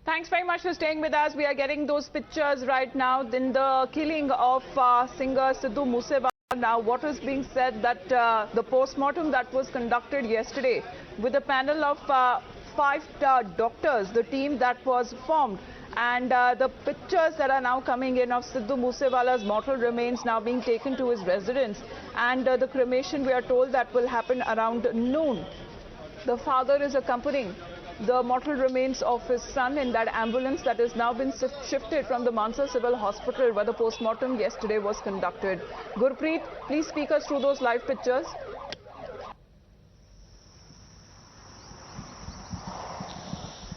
Thanks very much for staying with us. We are getting those pictures right now in the killing of singer Sidhu Moosewala. Now, what is being said that the post-mortem that was conducted yesterday with a panel of five doctors, the team that was formed, and the pictures that are now coming in of Sidhu Moosewala's mortal remains now being taken to his residence, and the cremation, we are told, that will happen around noon. The father is accompanying the mortal remains of his son in that ambulance that has now been shifted from the Mansa Civil Hospital where the post-mortem yesterday was conducted. Gurpreet, please speak us through those live pictures.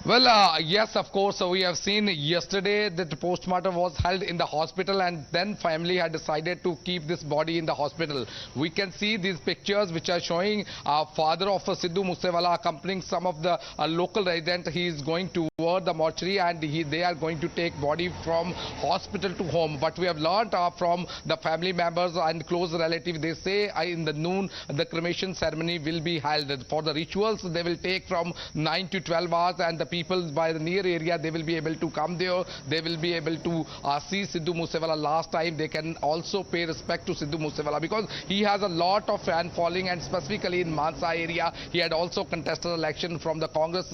Well, yes, of course. We have seen yesterday that the postmortem was held in the hospital, and then family had decided to keep this body in the hospital. We can see these pictures which are showing father of Sidhu Moosewala accompanying some of the local residents. He is going toward the mortuary, and they are going to take body from hospital to home. But we have learned from the family members and close relatives, they say in the noon the cremation ceremony will be held. For the rituals, they will take from 9 to 12 hours, and the people by the near area, they will be able to come there. They will be able to see Sidhu Moosewala last time. They can also pay respect to Sidhu Moosewala because he has a lot of fan following, and specifically in Mansa area, he had also contested election from the Congress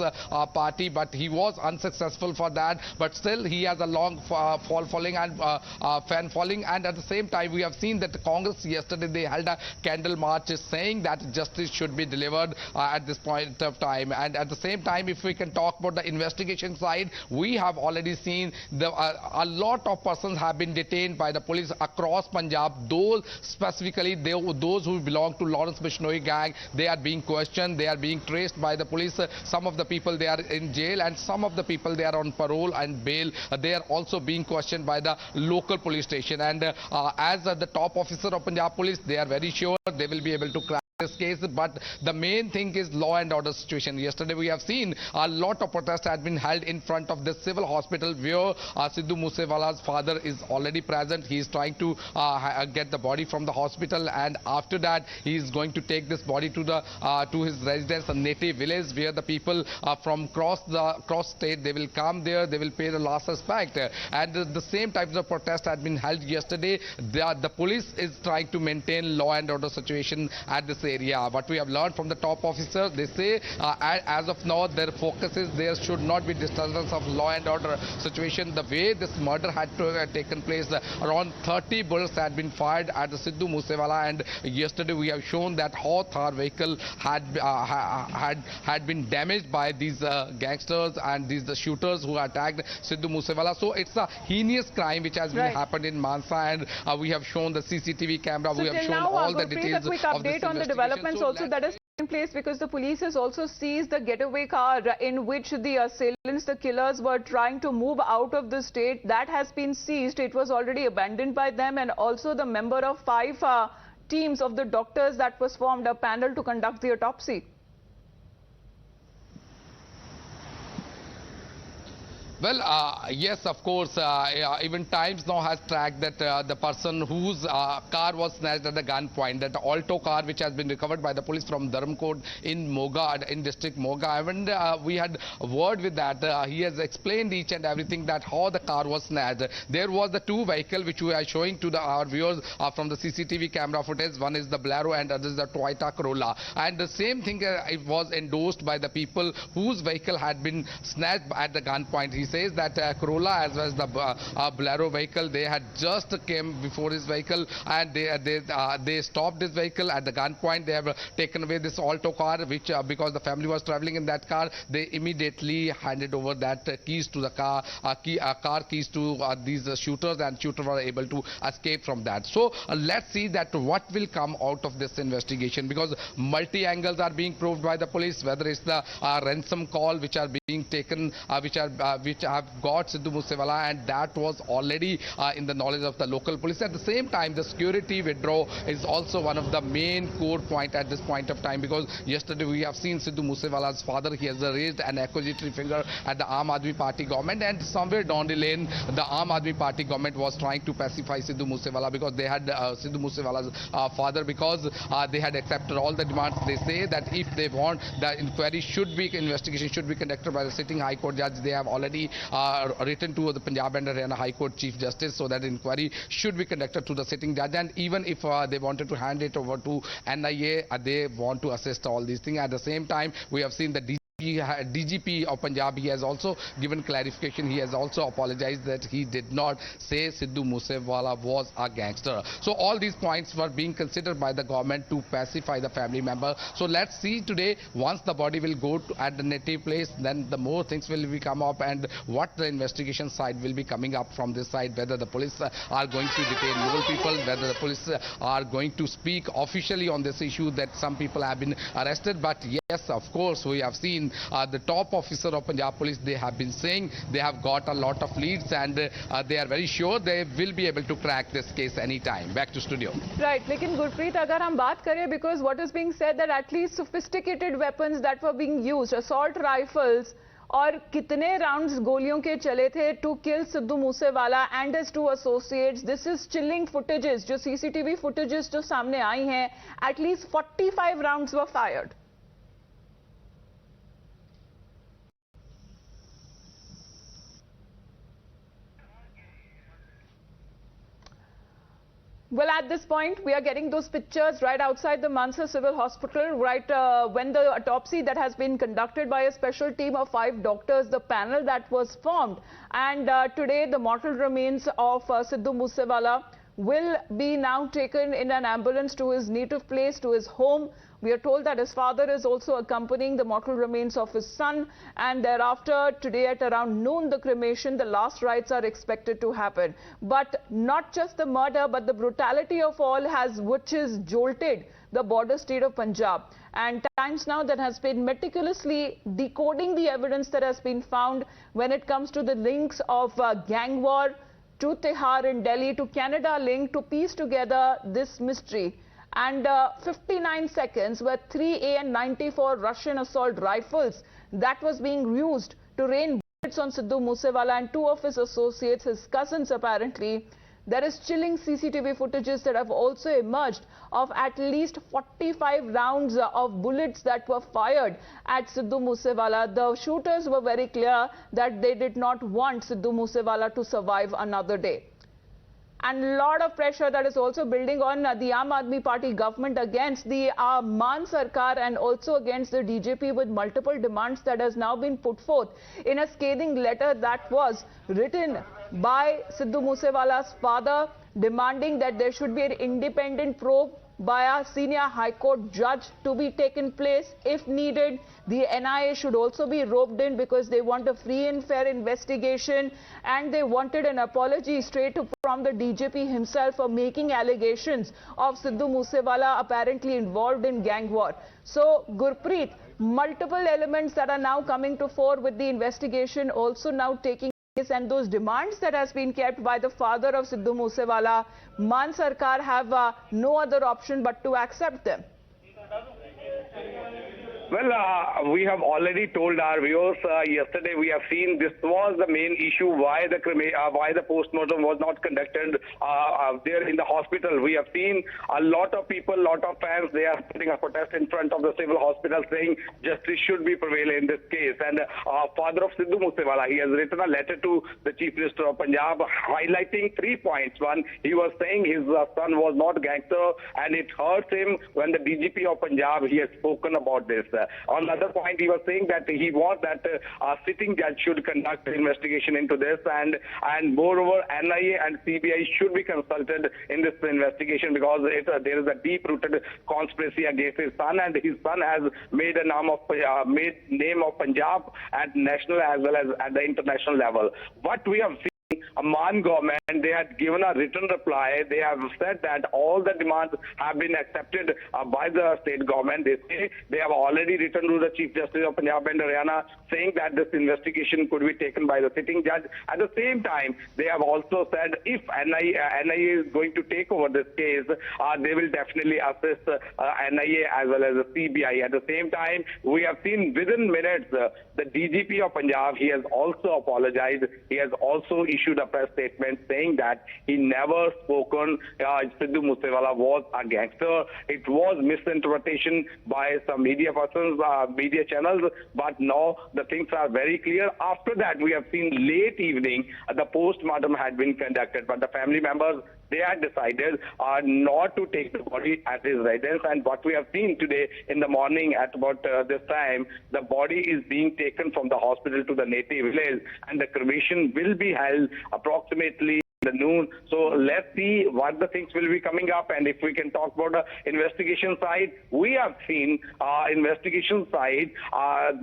party, but he was unsuccessful for that. But still, he has a long following and fan following. And at the same time, we have seen that the Congress yesterday, they held a candle march saying that justice should be delivered at this point of time. And at the same time, if we can talk about the investigation side, we have already seen a lot of persons have been detained by the police across Punjab. Those specifically, those who belong to Lawrence Bishnoi gang, they are being questioned, they are being traced by the police. Some of the people, they are in jail, and some of the people, they are on parole and bail. They are also being questioned by the local police station. And as the top officer of Punjab police, they are very sure they will be able to crack this case. But the main thing is law and order situation. Yesterday we have seen a lot of protests had been held in front of the civil hospital where Sidhu Moosewala's father is already present. He is trying to get the body from the hospital, and after that he is going to take this body to the to his residence, a native village, where the people from cross state, they will come there, they will pay the last respect. And the same types of protest had been held yesterday. The police is trying to maintain law and order situation at this area. What we have learned from the top officer, they say as of now their focus is there should not be disturbance of law and order situation. The way this murder had taken place, around 30 bullets had been fired at the Sidhu Moosewala, and yesterday we have shown that how Thar vehicle had been damaged by these gangsters and these shooters who attacked Sidhu Moosewala. So it's a heinous crime which has been happened in Mansa, and we have shown the CCTV camera, so we have shown all the details a quick of this update on the developments also that is in place, because the police has also seized the getaway car in which the assailants, the killers, were trying to move out of the state. That has been seized. It was already abandoned by them, and also the member of 5 teams of the doctors that was formed a panel to conduct the autopsy. Well, yes, of course, even Times now has tracked that the person whose car was snatched at the gunpoint, that Alto car which has been recovered by the police from Dharamkot in Moga, in district Moga. And we had a word with that. He has explained each and everything, that how the car was snatched. There was the 2 vehicles which we are showing to our viewers from the CCTV camera footage. One is the Bolero and other is the Toyota Corolla. And the same thing it was endorsed by the people whose vehicle had been snatched at the gunpoint. He says that Corolla as well as the Bolero vehicle, they had just came before his vehicle, and they stopped this vehicle at the gunpoint. They have taken away this Alto car, which because the family was traveling in that car, they immediately handed over that keys to the car keys to these shooters, and shooters were able to escape from that. So let's see that what will come out of this investigation, because multi angles are being proved by the police, whether it's the ransom call which are being taken, which have got Sidhu Moosewala, and that was already in the knowledge of the local police. At the same time, the security withdrawal is also one of the main core point at this point of time, because yesterday we have seen Sidhu Moosewala's father, he has raised an accusatory finger at the Aam Aadmi Party government, and somewhere down the lane, the Aam Aadmi Party government was trying to pacify Sidhu Moosewala, because they had Sidhu Moosewala's father, because they had accepted all the demands. They say that if they want, the investigation should be conducted by the sitting High Court judge. They have already be written to the Punjab and Haryana High Court Chief Justice so that inquiry should be conducted to the sitting judge. And even if they wanted to hand it over to NIA, they want to assist all these things. At the same time, we have seen the DGP of Punjab, he has also given clarification. He has also apologized that he did not say Sidhu Moosewala was a gangster. So all these points were being considered by the government to pacify the family member. So let's see today, once the body will go to, at the native place, then the more things will be come up and what the investigation side will be coming up from this side, whether the police are going to detain more people, whether the police are going to speak officially on this issue that some people have been arrested. But yes, of course, we have seen the top officer of Punjab Police, they have been saying they have got a lot of leads and they are very sure they will be able to crack this case anytime. Back to studio. Right, लेकिन गुरप्रीत अगर हम बात करें, because what is being said that at least sophisticated weapons that were being used, assault rifles, और कितने rounds गोलियों के चले थे to kill Sidhu Moosewala and his two associates. This is chilling footages, जो CCTV footages जो सामने आई हैं, at least 45 rounds were fired. Well, at this point, we are getting those pictures right outside the Mansa Civil Hospital, right when the autopsy that has been conducted by a special team of 5 doctors, the panel that was formed. And today, the mortal remains of Sidhu Moosewala will be now taken in an ambulance to his native place, to his home. We are told that his father is also accompanying the mortal remains of his son, and thereafter today at around noon the cremation, the last rites are expected to happen. But not just the murder, but the brutality of all which has jolted the border state of Punjab. And times now that has been meticulously decoding the evidence that has been found when it comes to the links of gang war to Tihar in Delhi, to Canada link, to piece together this mystery. And 59 seconds were 3 AN-94 Russian assault rifles that was being used to rain bullets on Sidhu Moosewala and 2 of his associates, his cousins apparently. There is chilling CCTV footages that have also emerged of at least 45 rounds of bullets that were fired at Sidhu Moosewala. The shooters were very clear that they did not want Sidhu Moosewala to survive another day. And a lot of pressure that is also building on the Aam Aadmi Party government against the Maan Sarkar and also against the DJP, with multiple demands that has now been put forth in a scathing letter that was written by Sidhu Moosewala's father, demanding that there should be an independent probe by a senior High Court judge to be taken place if needed. The NIA should also be roped in because they want a free and fair investigation, and they wanted an apology straight from the DJP himself for making allegations of Sidhu Moosewala apparently involved in gang war. So, Gurpreet, multiple elements that are now coming to fore with the investigation also now taking place, and those demands that has been kept by the father of Sidhu Moosewala, Maan Sarkar have no other option but to accept them. Well, we have already told our viewers yesterday. We have seen this was the main issue why the postmortem was not conducted there in the hospital. We have seen a lot of people, lot of fans. They are putting a protest in front of the civil hospital, saying justice should be prevail in this case. And father of Sidhu Moosewala, he has written a letter to the Chief Minister of Punjab, highlighting 3 points. One, he was saying his son was not gangster, and it hurts him when the DGP of Punjab he has spoken about this. On the other point, he was saying that he wants that a sitting judge should conduct investigation into this, and moreover, NIA and CBI should be consulted in this investigation because there is a deep-rooted conspiracy against his son, and his son has made a name of Punjab at national as well as at the international level. What we have seen, a Maan government, they had given a written reply. They have said that all the demands have been accepted by the state government. They say they have already written to the Chief Justice of Punjab and Haryana saying that this investigation could be taken by the sitting judge. At the same time, they have also said if NIA is going to take over this case, they will definitely assist NIA as well as the CBI. At the same time, we have seen within minutes the DGP of Punjab, he has also apologized. He has also issued a a press statement saying that he never spoken Sidhu Moosewala was a gangster. It was misinterpretation by some media persons, media channels, but now the things are very clear. After that, we have seen late evening, the post-mortem had been conducted, but the family members, they had decided not to take the body at his residence. And what we have seen today in the morning at about this time, the body is being taken from the hospital to the native village, and the cremation will be held approximately the noon. So let's see what the things will be coming up. And if we can talk about the investigation side, we have seen investigation side,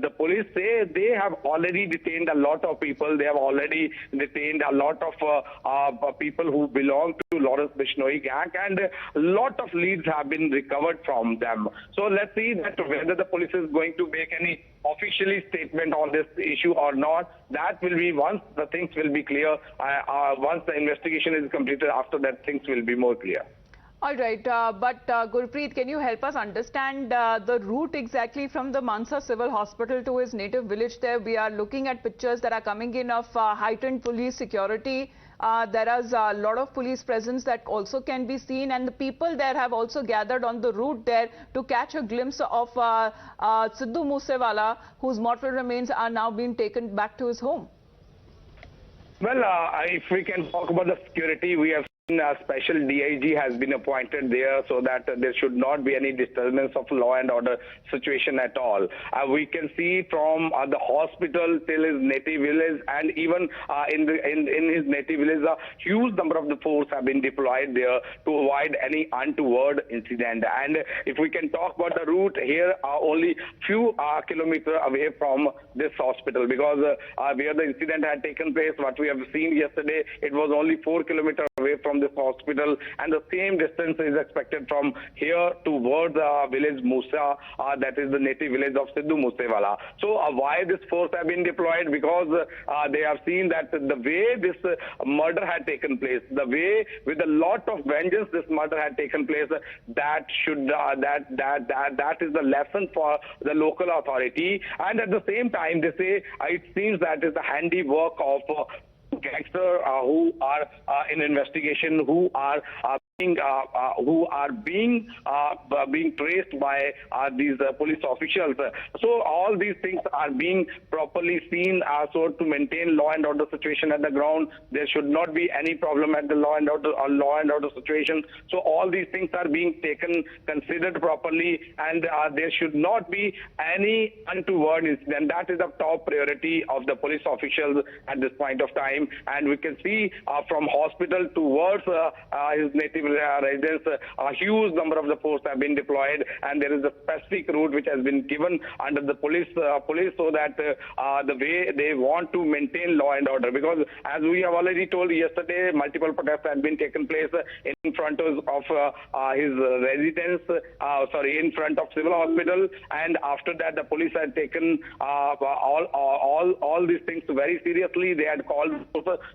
the police say they have already detained a lot of people. They have already detained a lot of people who belong to Lawrence Bishnoi gang, and a lot of leads have been recovered from them. So let's see that whether the police is going to make any officially statement on this issue or not. That will be once the things will be clear. Once the investigation is completed, after that things will be more clear. All right, but Gurpreet, can you help us understand the route exactly from the Mansa Civil Hospital to his native village there? We are looking at pictures that are coming in of heightened police security. There is a lot of police presence that also can be seen, and the people there have also gathered on the route there to catch a glimpse of Sidhu Moosewala, whose mortal remains are now being taken back to his home. Well, if we can talk about the security, we have a special DIG has been appointed there so that there should not be any disturbance of law and order situation at all. We can see from the hospital till his native village, and even in his native village, a huge number of the force have been deployed there to avoid any untoward incident. And if we can talk about the route, here are only few kilometers away from this hospital, because where the incident had taken place, what we have seen yesterday, it was only 4 kilometers away from this hospital, and the same distance is expected from here towards village Musa, that is the native village of Sidhu Moosewala. So why this force have been deployed? Because they have seen that the way this murder had taken place, the way with a lot of vengeance this murder had taken place, that should that is the lesson for the local authority. And at the same time, they say it seems that is the handiwork of gangsters who are in investigation, who are being traced by these police officials. So all these things are being properly seen, so to maintain law and order situation at the ground. There should not be any problem at the law and order situation. So all these things are being considered properly, and there should not be any untoward incident. That is the top priority of the police officials at this point of time. And we can see from hospital towards his native residence, a huge number of the force have been deployed, and there is a specific route which has been given under the police so that the way they want to maintain law and order. Because as we have already told yesterday, multiple protests had been taken place in front of his residence, in front of civil hospital, and after that the police had taken all these things very seriously. They had called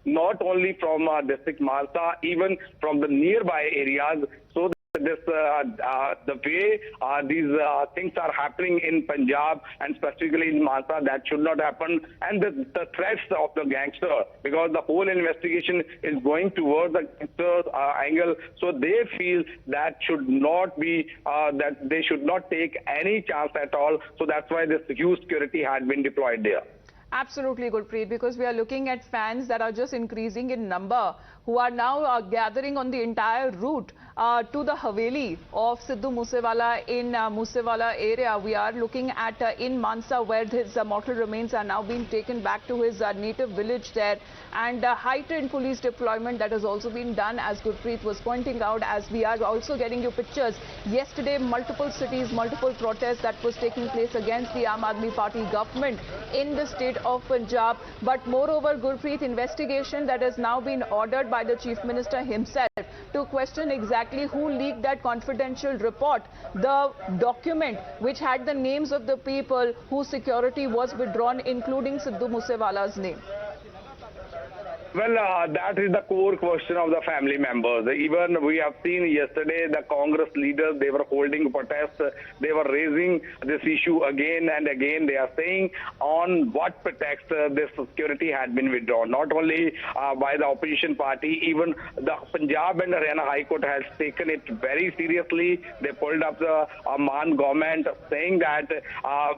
not only from district Mansa, even from the nearby areas, so this the way these things are happening in Punjab and specifically in Mansa, that should not happen. And the threats of the gangster, because the whole investigation is going towards the gangster angle, so they feel that should not be that they should not take any chance at all. So that's why this huge security had been deployed there. Absolutely, Gurpreet, because we are looking at fans that are just increasing in number, who are now gathering on the entire route to the Haveli of Sidhu Moosewala in Moosewala area. We are looking at in Mansa, where his mortal remains are now being taken back to his native village there, and heightened police deployment that has also been done, as Gurpreet was pointing out, as we are also getting you pictures. Yesterday, multiple cities, multiple protests that was taking place against the Aam Aadmi Party government in the state of Punjab. But moreover, Gurpreet, investigation that has now been ordered by the Chief Minister himself to question exactly who leaked that confidential report, the document which had the names of the people whose security was withdrawn, including Sidhu Moosewala's name. Well, that is the core question of the family members. Even we have seen yesterday the Congress leaders, they were holding protests. They were raising this issue again and again. They are saying on what pretext this security had been withdrawn. Not only by the opposition party, even the Punjab and Haryana High Court has taken it very seriously. They pulled up the Maan government saying that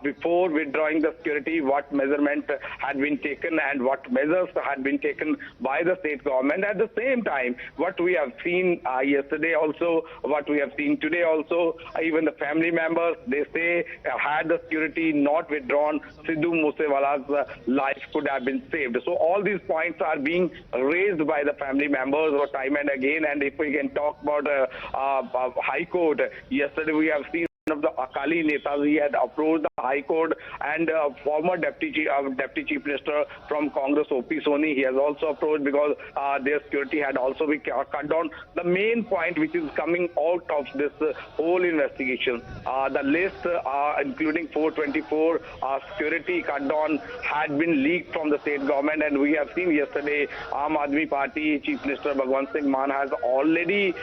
before withdrawing the security, what measurement had been taken and what measures had been taken by the state government. At the same time, what we have seen yesterday also, what we have seen today also, even the family members, they say had the security not withdrawn, Sidhu Moosewala's life could have been saved. So all these points are being raised by the family members time and again. And if we can talk about High Court, yesterday we have seen of the Akali Netas, he had approached the High Court, and former Deputy Chief Minister from Congress, O.P. Soni, he has also approached because their security had also been cut down. The main point which is coming out of this whole investigation, the list including 424 security cut down had been leaked from the state government, and we have seen yesterday Aam Aadmi Party Chief Minister Bhagwant Singh Mann has already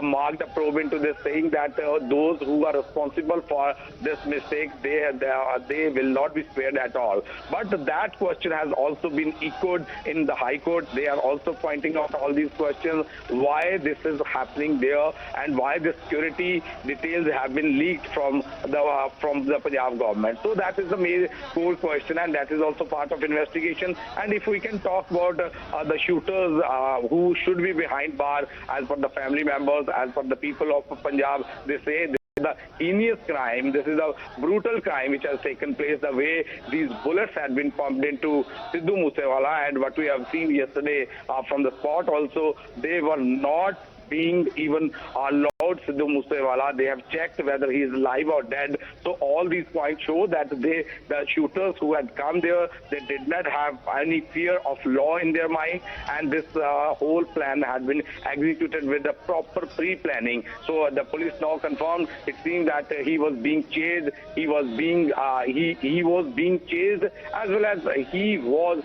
marked a probe into this, saying that those who are responsible for this mistake, they will not be spared at all. But that question has also been echoed in the High Court. They are also pointing out all these questions, why this is happening there and why the security details have been leaked from the Punjab government. So that is the main core question, and that is also part of investigation. And if we can talk about the shooters who should be behind bar, as per the family members, as per the people of Punjab, they say this is the heinous crime, this is a brutal crime which has taken place, the way these bullets had been pumped into Sidhu Moosewala. And what we have seen yesterday from the spot also, they were not being even allowed Sidhu Moosewala. They have checked whether he is alive or dead. So all these points show that the shooters who had come there, they did not have any fear of law in their mind, and this whole plan had been executed with the proper pre-planning. So the police now confirmed, it seems that he was being chased, he was being chased, as well as he was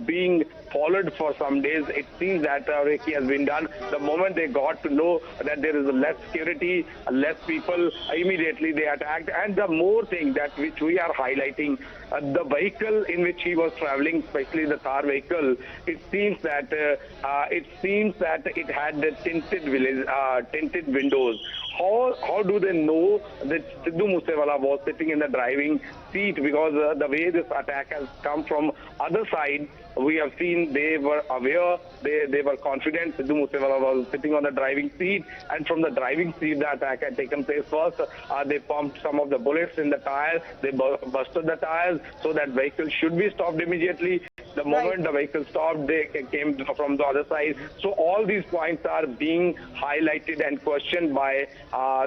being followed for some days. It seems that recce has been done. The moment they got to know that there is less security, less people, immediately they attacked. And the more thing that which we are highlighting, the vehicle in which he was traveling, especially the Thar vehicle, it seems that it had tinted windows. How do they know that Sidhu Moosewala was sitting in the driving seat? Because the way this attack has come from other side, we have seen they were aware, they were confident Sidhu Moosewala was sitting on the driving seat, and from the driving seat the attack had taken place first. They pumped some of the bullets in the tires, they busted the tires, so that vehicle should be stopped immediately. The moment the vehicle stopped, they came from the other side. So all these points are being highlighted and questioned by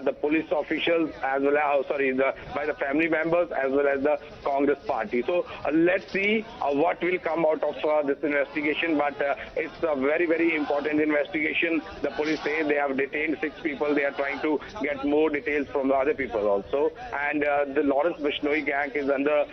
the police officials, as well as by the family members, as well as the Congress party. So let's see what will come out of this investigation. But it's a very, very important investigation. The police say they have detained 6 people. They are trying to get more details from the other people also. And the Lawrence Bishnoi gang is under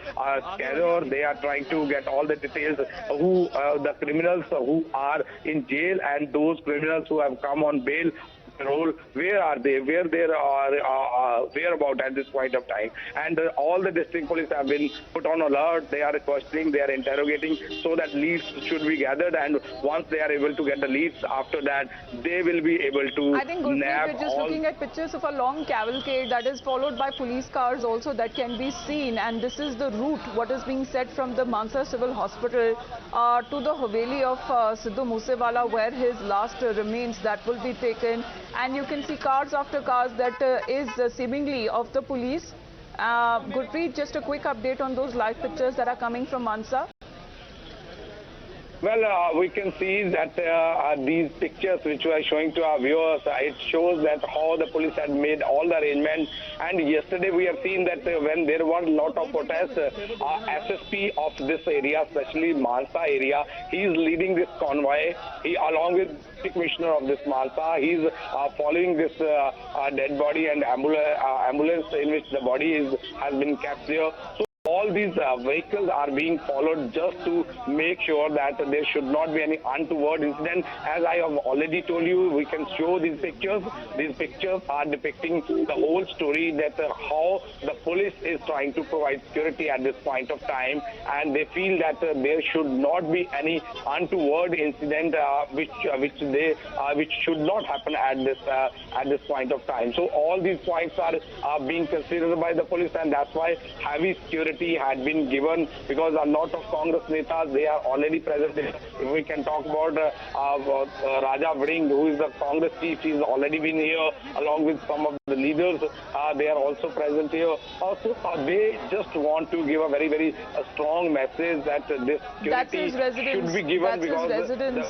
terror. They are trying to get all the details, who the criminals who are in jail and those criminals who have come on bail. Role, where are they, where they are whereabout at this point of time. And all the district police have been put on alert. They are questioning, they are interrogating, so that leads should be gathered, and once they are able to get the leads, after that they will be able to I think we're just looking at pictures of a long cavalcade that is followed by police cars also that can be seen, and this is the route what is being said from the Mansa Civil Hospital to the Haveli of Sidhu Moosewala, where his last remains that will be taken. And you can see cars after cars that is seemingly of the police. Gurpreet, just a quick update on those live pictures that are coming from Mansa. Well, we can see that these pictures which we are showing to our viewers, it shows that how the police had made all the arrangements. And yesterday we have seen that when there were a lot of protests, SSP of this area, especially Mansa area, he is leading this convoy. He, along with the commissioner of this Mansa, he is following this dead body and ambulance in which the body has been kept there. So all all these vehicles are being followed just to make sure that there should not be any untoward incident. As I have already told you, we can show these pictures. These pictures are depicting the whole story, that how the police is trying to provide security at this point of time, and they feel that there should not be any untoward incident which should not happen at this point of time. So all these points are being considered by the police, and that's why heavy security had been given, because a lot of Congress netas, they are already present there. If we can talk about Raja Vring, who is the Congress chief, he's already been here along with some of the leaders. They are also present here. Also, they just want to give a very, very strong message that this security should be given. That's his residence,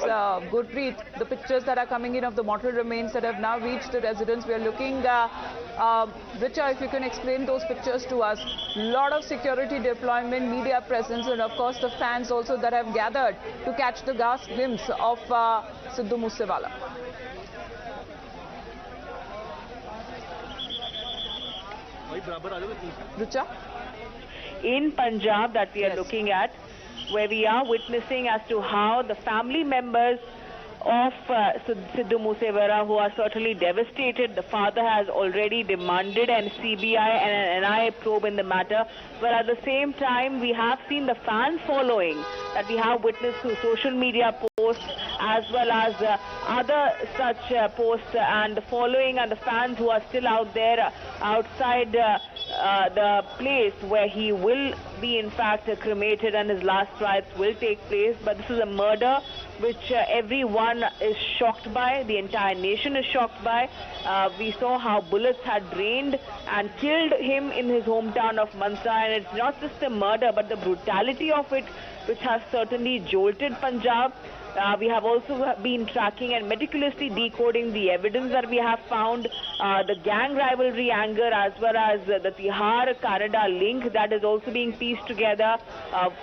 Gurpreet. The pictures that are coming in of the mortal remains that have now reached the residence. We are looking, Richa, if you can explain those pictures to us. Lot of security deployment, media presence, and of course the fans also that have gathered to catch the last glimpse of Sidhu Moosewala. Richa? In Punjab that we are looking at, where we are witnessing as to how the family members of Sidhu Moosewala, who are certainly devastated. The father has already demanded an CBI and an NIA probe in the matter, but at the same time we have seen the fan following that we have witnessed through social media posts as well as other such posts, and the following and the fans who are still out there outside the place where he will be in fact cremated and his last rites will take place. But this is a murder which everyone is shocked by, the entire nation is shocked by. We saw how bullets had drained and killed him in his hometown of Mansa, and it's not just a murder but the brutality of it which has certainly jolted Punjab. We have also been tracking and meticulously decoding the evidence that we have found, the gang rivalry anger as well as the Tihar-Canada link that is also being pieced together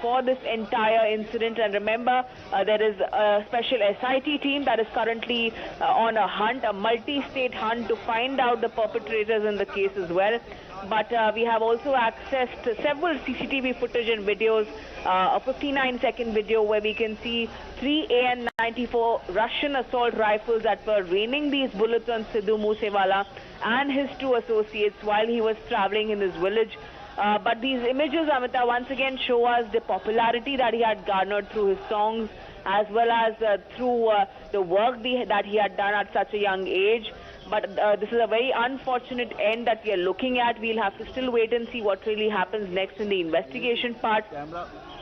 for this entire incident. And remember, there is a special SIT team that is currently on a hunt, a multi-state hunt to find out the perpetrators in the case as well. But we have also accessed several CCTV footage and videos, a 59-second video where we can see 3 AN-94 Russian assault rifles that were raining these bullets on Sidhu Moosewala and his 2 associates while he was traveling in his village. But these images, Amita, once again show us the popularity that he had garnered through his songs as well as through the work that he had done at such a young age. But this is a very unfortunate end that we are looking at. We'll have to still wait and see what really happens next in the investigation part.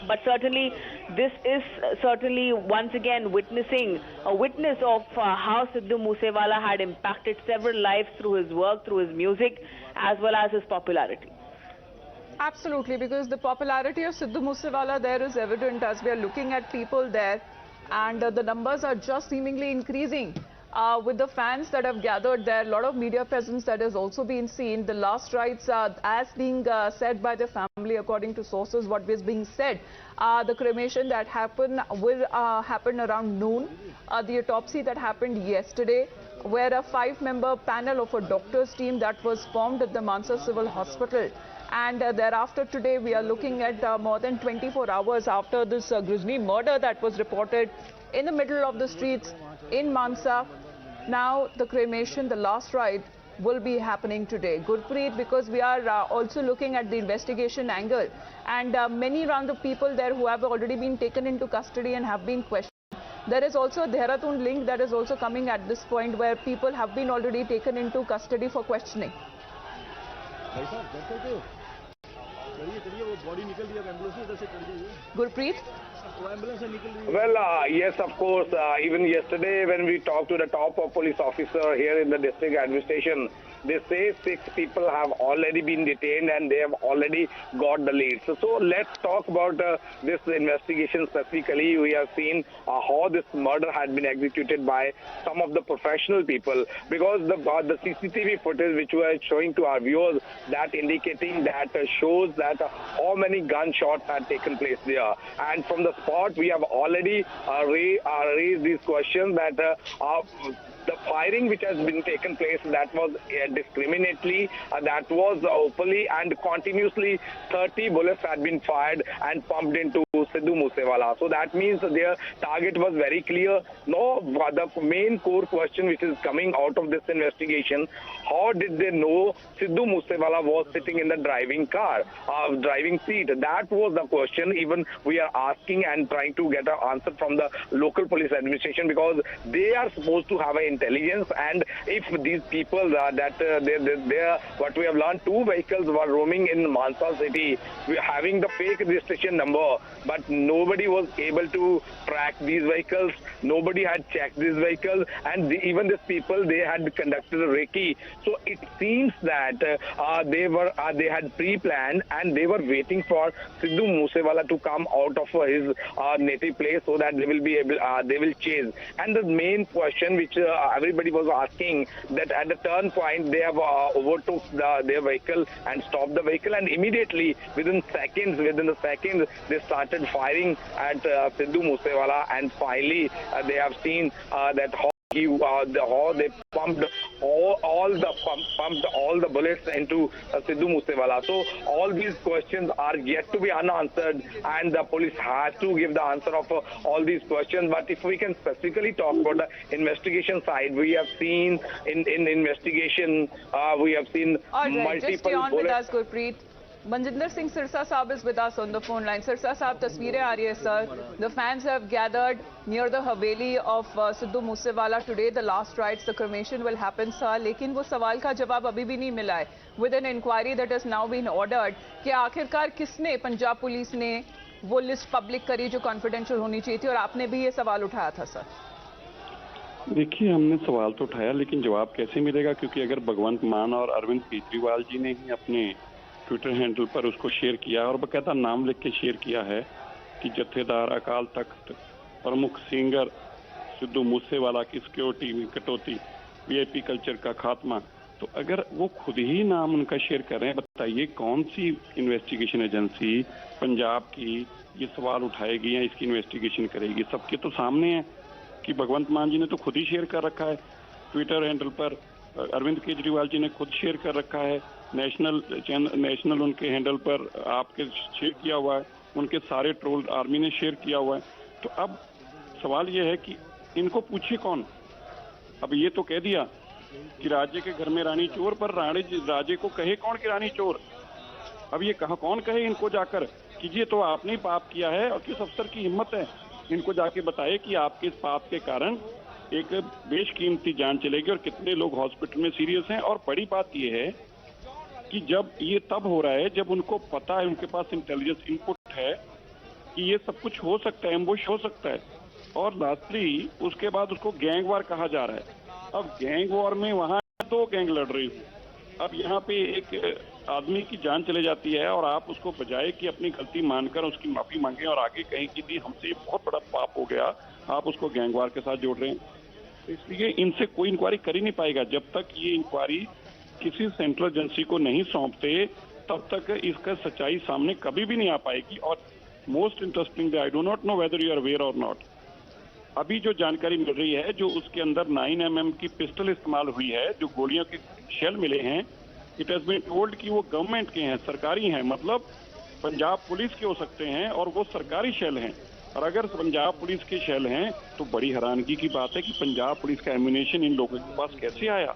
But certainly, this is certainly once again witnessing a witness of how Sidhu Moosewala had impacted several lives through his work, through his music, as well as his popularity. Absolutely, because the popularity of Sidhu Moosewala there is evident as we are looking at people there, and the numbers are just seemingly increasing. With the fans that have gathered there, a lot of media presence that has also been seen. The last rites, as being said by the family, according to sources, what was being said, the cremation that happened will happen around noon. The autopsy that happened yesterday, where a 5-member panel of a doctor's team that was formed at the Mansa Civil Hospital. And thereafter today, we are looking at more than 24 hours after this grisly murder that was reported in the middle of the streets in Mansa. Now the cremation, the last rite, will be happening today. Gurpreet, because we are also looking at the investigation angle, and many round of people there who have already been taken into custody and have been questioned. There is also a Dehradun link that is also coming at this point, where people have been already taken into custody for questioning. Gurpreet? Well, yes, of course. Even yesterday, when we talked to the top police officer here in the district administration, they say 6 people have already been detained and they have already got the lead. So let's talk about this investigation specifically. We have seen how this murder had been executed by some of the professional people, because the CCTV footage which we are showing to our viewers, that indicating that shows that how many gunshots had taken place there. And from the spot, we have already raised these questions that the firing which has been taken place, that was discriminately, that was openly and continuously 30 bullets had been fired and pumped into Sidhu Moosewala. So that means their target was very clear. No, the main core question which is coming out of this investigation, how did they know Sidhu Moosewala was sitting in the driving seat? That was the question even we are asking and trying to get an answer from the local police administration, because they are supposed to have an intelligence. And if these people what we have learned, 2 vehicles were roaming in Mansa city having the fake registration number, but nobody was able to track these vehicles, nobody had checked these vehicles, and even these people, they had conducted a recce. So it seems that they had pre-planned and they were waiting for Sidhu Moosewala to come out of his native place so that they will be able, they will chase. And the main question which everybody was asking, that at the turn point they have overtook their vehicle and stopped the vehicle, and immediately within the seconds they started firing at Sidhu Moosewala, and finally they have seen that how they pumped all the bullets into Sidhu Moosewala. So all these questions are yet to be unanswered, and the police has to give the answer of all these questions. But if we can specifically talk about the investigation side, we have seen in investigation we have seen multiple just stay on bullets. with us, Gurpreet. Manjinder Singh Sirsa Saab is with us on the phone line. Sirsa Saab, tasveerein aa rahi hai, sir. The fans have gathered near the Haveli of Sidhu Moosewala today. The last rites, the cremation will happen, sir. लेकिन वो सवाल का जवाब अभी भी नहीं मिला है. With an inquiry that has now been ordered, कि आखिरकार किसने, पंजाब पुलिस ने वो लिस्ट पब्लिक करी जो कॉन्फिडेंशियल होनी चाहिए थी, और आपने भी ये सवाल उठाया था, सर. देखिए, हमने सवाल तो उठाया, लेकिन जवाब कैसे मिलेगा? क्योंकि अगर भगवंत मान और अरविंद केजरीवाल जी ने ही अपने ट्विटर हैंडल पर उसको शेयर किया और बकायदा नाम लिख के शेयर किया है कि जत्थेदार अकाल तख्त प्रमुख सिंगर सिद्धू मूसेवाला की सिक्योरिटी में कटौती, वीआईपी कल्चर का खात्मा, तो अगर वो खुद ही नाम उनका शेयर कर रहे हैं, बताइए कौन सी इन्वेस्टिगेशन एजेंसी पंजाब की ये सवाल उठाएगी या इसकी इन्वेस्टिगेशन करेगी? सबके तो सामने है कि भगवंत मान जी ने तो खुद ही शेयर कर रखा है ट्विटर हैंडल पर, अरविंद केजरीवाल जी ने खुद शेयर कर रखा है, नेशनल उनके हैंडल पर आपके शेयर किया हुआ है, उनके सारे ट्रोल आर्मी ने शेयर किया हुआ है. तो अब सवाल ये है कि इनको पूछे कौन? अब ये तो कह दिया कि राज्य के घर में रानी चोर, पर राजे को कहे कौन कि रानी चोर? अब ये कौन कहे इनको जाकर कि ये तो आपने ही पाप किया है, और किस अफसर की हिम्मत है इनको जाके बताए कि आपके इस पाप के कारण एक बेशकीमती जान चलेगी और कितने लोग हॉस्पिटल में सीरियस हैं. और बड़ी बात यह है कि जब ये तब हो रहा है जब उनको पता है, उनके पास इंटेलिजेंस इनपुट है कि ये सब कुछ हो सकता है, एम्बुश हो सकता है, और लास्टली उसके बाद उसको गैंग वार कहा जा रहा है. अब गैंग वार में वहां 2 गैंग लड़ रही, अब यहाँ पे एक आदमी की जान चले जाती है और आप उसको बजाय कि अपनी गलती मानकर उसकी माफी मांगे और आगे कहें कि दी हमसे ये बहुत बड़ा पाप हो गया, आप उसको गैंगवार के साथ जोड़ रहे हैं. तो इसलिए इनसे कोई इंक्वायरी कर ही नहीं पाएगा. जब तक ये इंक्वायरी किसी सेंट्रल एजेंसी को नहीं सौंपते तब तक इसका सच्चाई सामने कभी भी नहीं आ पाएगी. और most interesting, I do not know whether you are aware और नॉट, अभी जो जानकारी मिल रही है, जो उसके अंदर 9mm की पिस्टल इस्तेमाल हुई है, जो गोलियों के शेल मिले हैं, इट हैज बीन टोल्ड कि वो गवर्नमेंट के हैं, सरकारी हैं, मतलब पंजाब पुलिस के हो सकते हैं और वो सरकारी शेल हैं. और अगर पंजाब पुलिस के शेल हैं तो बड़ी हैरानगी की बात है कि पंजाब पुलिस का एम्यूनेशन इन लोगों के पास कैसे आया.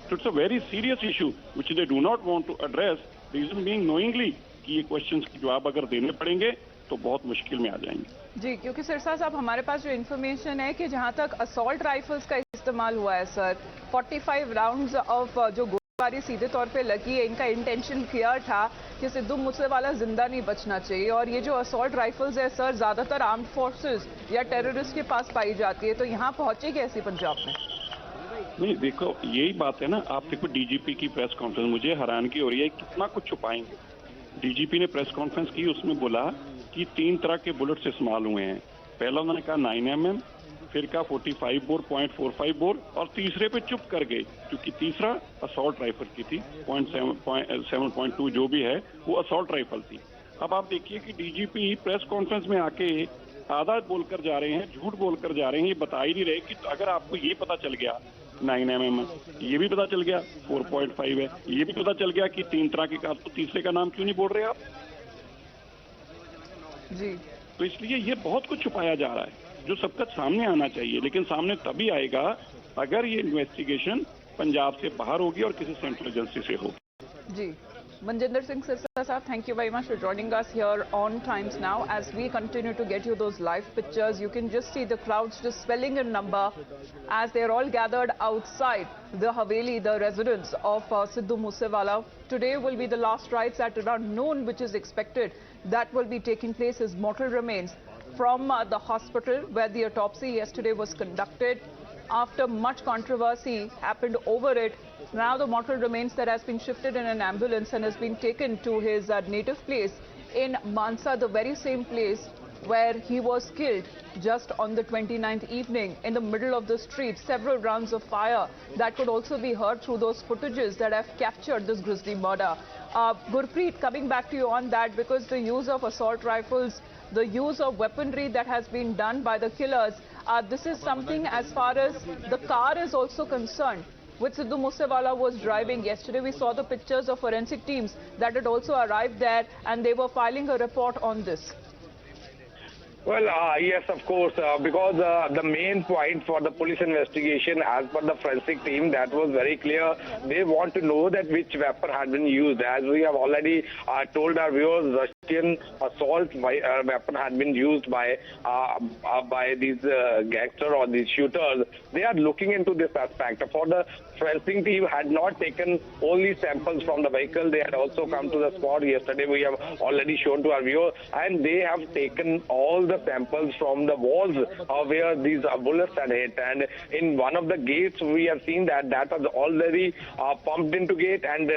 तो it's a very serious issue which they do not want to address, reason being knowingly कि ये क्वेश्चंस के जवाब अगर देने पड़ेंगे तो बहुत मुश्किल में आ जाएंगे. जी, क्योंकि सिरसा साहब हमारे पास जो इन्फॉर्मेशन है कि जहां तक असॉल्ट राइफल्स का इस्तेमाल हुआ है सर, 45 राउंड्स ऑफ जो गोलीबारी सीधे तौर पे लगी है, इनका इंटेंशन क्लियर था कि सिद्धू मूसेवाला जिंदा नहीं बचना चाहिए. और ये जो असॉल्ट राइफल्स है सर, ज्यादातर आर्म्ड फोर्सेस या टेररिस्ट के पास पाई जाती है, तो यहाँ पहुंचे कैसी पंजाब में? नहीं, देखो यही बात है ना. आप देखो डीजीपी की प्रेस कॉन्फ्रेंस, मुझे हैरानगी हो रही है कितना कुछ छुपाएंगे. डीजीपी ने प्रेस कॉन्फ्रेंस की, उसमें बोला कि 3 तरह के बुलेट्स इस्तेमाल हुए हैं. पहला उन्होंने कहा 9mm, फिर कहा 45 बोर, .45 बोर, और तीसरे पे चुप कर गए क्योंकि तीसरा असॉल्ट राइफल की थी, 7.2 जो भी है वो असॉल्ट राइफल थी. अब आप देखिए कि डीजीपी प्रेस कॉन्फ्रेंस में आके आधा बोलकर जा रहे हैं, झूठ बोलकर जा रहे हैं, ये बता ही नहीं रहे कि अगर आपको ये पता चल गया 9mm, ये भी पता चल गया 4.5 है, ये भी पता चल गया कि 3 तरह की कार, तो तीसरे का नाम क्यों नहीं बोल रहे आप जी? तो इसलिए ये बहुत कुछ छुपाया जा रहा है जो सबका सामने आना चाहिए, लेकिन सामने तभी आएगा अगर ये इन्वेस्टिगेशन पंजाब से बाहर होगी और किसी सेंट्रल एजेंसी से होगी। जी, Manjinder Singh Sirsa sir, thank you very much for joining us here on Times Now. As we continue to get you those live pictures, you can just see the crowds just swelling in number as they're all gathered outside the Haveli, the residence of Sidhu Moosewala. Today will be the last rites at around noon, which is expected. That will be taking place. His mortal remains from the hospital where the autopsy yesterday was conducted. After much controversy happened over it, now the mortal remains that has been shifted in an ambulance and has been taken to his native place in Mansa, the very same place where he was killed just on the 29th evening in the middle of the street. Several rounds of fire that could also be heard through those footages that have captured this grisly murder. Gurpreet, coming back to you on that, because the use of assault rifles, the use of weaponry that has been done by the killers, this is something as far as the car is also concerned, which Sidhu Moosewala was driving. Yesterday we saw the pictures of forensic teams that had also arrived there and they were filing a report on this. Well, yes, of course, because the main point for the police investigation, as per the forensic team, that was very clear. They want to know that which weapon had been used. As we have already told our viewers, Russian assault weapon had been used by these gangsters or these shooters. They are looking into this aspect. For the forensic team had not taken only samples from the vehicle, they had also come to the spot. Yesterday we have already shown to our viewers, and they have taken all the samples from the walls where these bullets had hit. And in one of the gates we have seen that was already pumped into gate and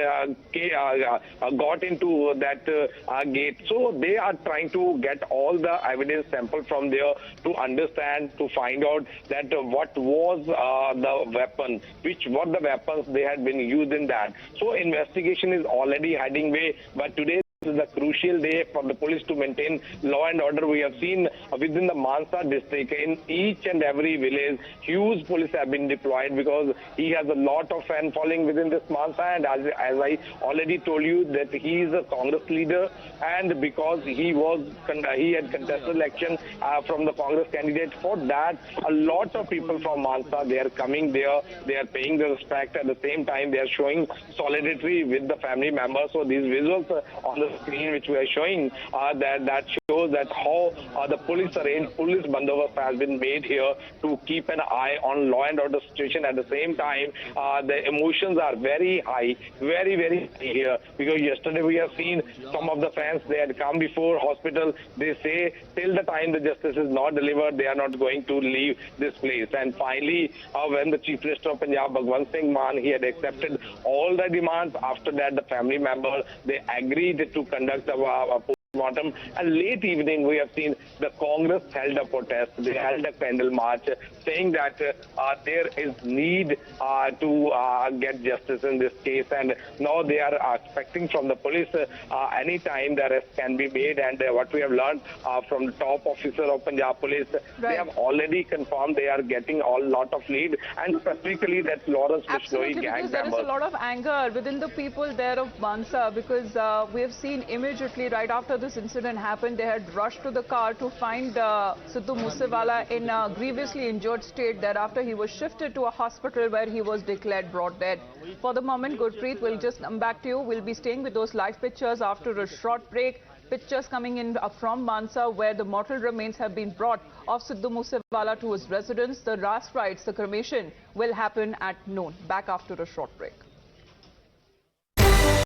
got into that gate. So they are trying to get all the evidence sample from there to understand, to find out that what was the weapon, what the weapons they had been used in that. So investigation is already heading way, but today is a crucial day for the police to maintain law and order. We have seen within the Mansa district, in each and every village, huge police have been deployed because he has a lot of fan following within this Mansa. And as I already told you that he is a Congress leader, and because he had contested election from the Congress candidate, for that a lot of people from Mansa, they are coming there, they are paying the respect. At the same time, they are showing solidarity with the family members. So these visuals on the screen which we are showing, that shows that how the police bandobast has been made here to keep an eye on law and order situation. At the same time, the emotions are very high, very high here, because yesterday we have seen some of the fans, they had come before hospital. They say till the time the justice is not delivered, they are not going to leave this place. And finally, when the Chief Minister of Punjab, Bhagwant Singh Mann, he had accepted all the demands. After that, the family members, they agreed to conduct a postmortem, and late evening we have seen the Congress held a protest. They held a candle march saying that there is need to get justice in this case, and now they are expecting from the police any time the arrest can be made. And what we have learned from the top officer of Punjab Police, they have already confirmed they are getting a lot of lead, and specifically that Lawrence Bishnoi gang because there is members. a lot of anger within the people there of Mansa, because we have seen immediately right after this incident happened, they had rushed to the car to find Sidhu Moosewala in a grievously injured state. Thereafter, he was shifted to a hospital where he was declared brought dead. For the moment, Gurpreet, will just come back to you. We'll be staying with those live pictures after a short break. Pictures coming in from Mansa, where the mortal remains have been brought of Sidhu Moosewala to his residence. The last rites, the cremation, will happen at noon. Back after a short break.